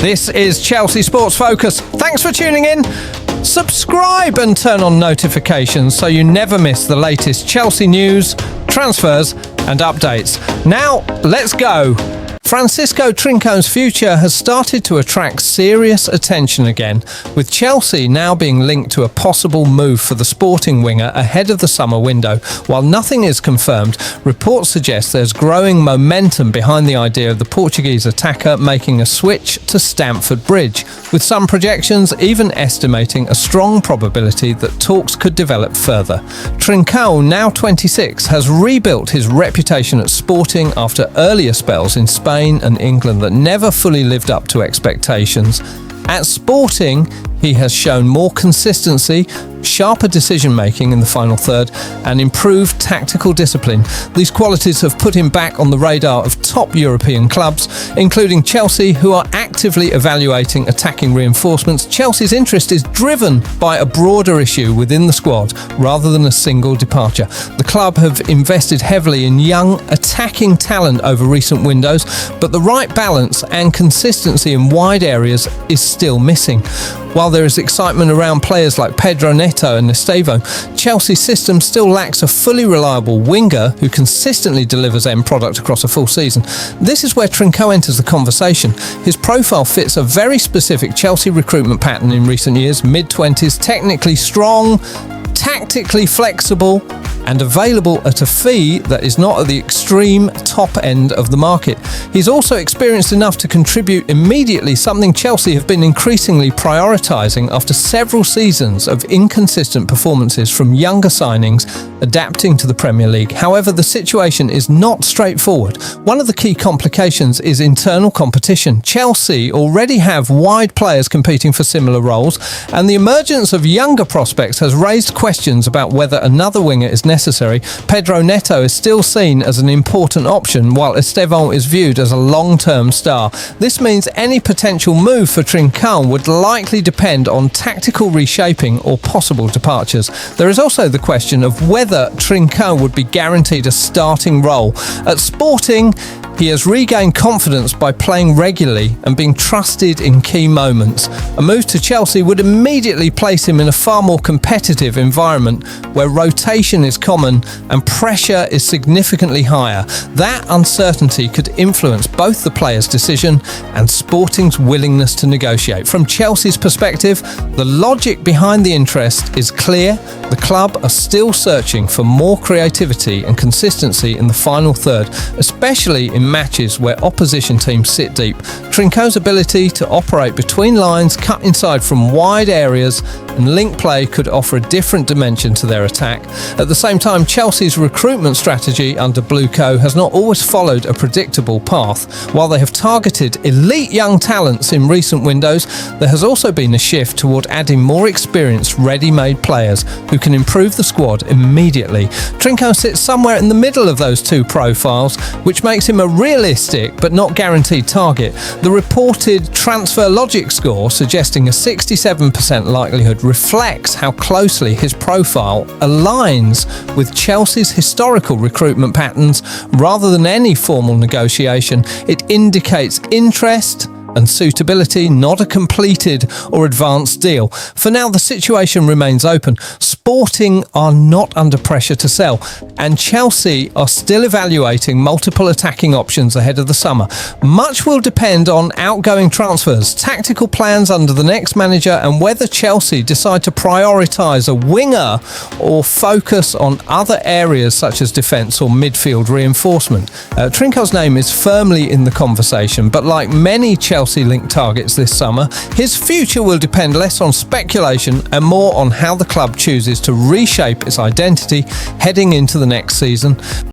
This is Chelsea Sports Focus. Thanks for tuning in. Subscribe and turn on notifications so you never miss the latest Chelsea news, transfers and updates. Now, let's go. Francisco Trincão's future has started to attract serious attention again, with Chelsea now being linked to a possible move for the Sporting winger ahead of the summer window. While nothing is confirmed, reports suggest there's growing momentum behind the idea of the Portuguese attacker making a switch to Stamford Bridge, with some projections even estimating a strong probability that talks could develop further. Trincão, now 26, has rebuilt his reputation at Sporting after earlier spells in Spain and England that never fully lived up to expectations. At Sporting, he has shown more consistency, sharper decision-making in the final third, and improved tactical discipline. These qualities have put him back on the radar of top European clubs, including Chelsea, who are actively evaluating attacking reinforcements. Chelsea's interest is driven by a broader issue within the squad, rather than a single departure. The club have invested heavily in young, attacking talent over recent windows, but the right balance and consistency in wide areas is still missing. While there is excitement around players like Pedro Neto and Estevão, Chelsea's system still lacks a fully reliable winger who consistently delivers end product across a full season. This is where Trincão enters the conversation. His profile fits a very specific Chelsea recruitment pattern in recent years: mid-20s, technically strong, tactically flexible, and available at a fee that is not at the extreme top end of the market. He's also experienced enough to contribute immediately, something Chelsea have been increasingly prioritising after several seasons of inconsistent performances from younger signings adapting to the Premier League. However, the situation is not straightforward. One of the key complications is internal competition. Chelsea already have wide players competing for similar roles, and the emergence of younger prospects has raised questions about whether another winger is necessary. Pedro Neto is still seen as an important option, while Estevão is viewed as a long-term star. This means any potential move for Trincão would likely depend on tactical reshaping or possible departures. There is also the question of whether Trincão would be guaranteed a starting role. At Sporting, he has regained confidence by playing regularly and being trusted in key moments. A move to Chelsea would immediately place him in a far more competitive environment where rotation is common and pressure is significantly higher. That uncertainty could influence both the player's decision and Sporting's willingness to negotiate. From Chelsea's perspective, the logic behind the interest is clear. The club are still searching for more creativity and consistency in the final third, especially in matches where opposition teams sit deep. Trincão's ability to operate between lines, cut inside from wide areas, and link play could offer a different dimension to their attack. At the same time, Chelsea's recruitment strategy under Blueco has not always followed a predictable path. While they have targeted elite young talents in recent windows, there has also been a shift toward adding more experienced, ready-made players who can improve the squad immediately. Trincão sits somewhere in the middle of those two profiles, which makes him a realistic but not guaranteed target. The reported transfer logic score, suggesting a 67% likelihood, reflects how closely his profile aligns with Chelsea's historical recruitment patterns. Rather than any formal negotiation, it indicates interest and suitability, not a completed or advanced deal. For now, the situation remains open. Sporting are not under pressure to sell, and Chelsea are still evaluating multiple attacking options ahead of the summer. Much will depend on outgoing transfers, tactical plans under the next manager, and whether Chelsea decide to prioritise a winger or focus on other areas such as defence or midfield reinforcement. Trincão's name is firmly in the conversation, but like many Chelsea-linked targets this summer, his future will depend less on speculation and more on how the club chooses to reshape its identity heading into the next season.